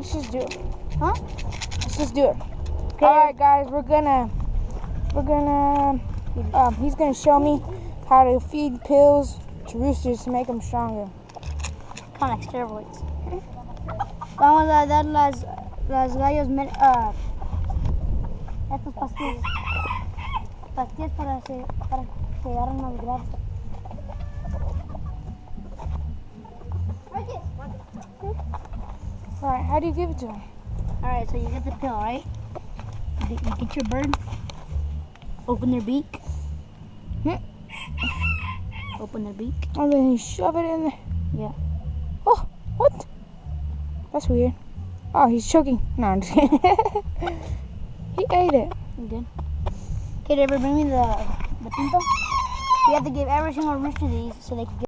Let's just do it. Huh? Let's just do it. Okay. All right, guys. He's gonna show me how to feed pills to roosters to make them stronger. Kind of like steroids. Vamos a dar las gallos estas pastillas para que agarren más grasa. All right, how do you give it to them? All right, so you get the pill, right? You get your bird. Open their beak. Open their beak. And then you shove it in there. Yeah. Oh, what? That's weird. Oh, he's choking. No, I'm just kidding. He ate it. You did. Okay, David, bring me the pinto. You have to give every single rooster these so they can get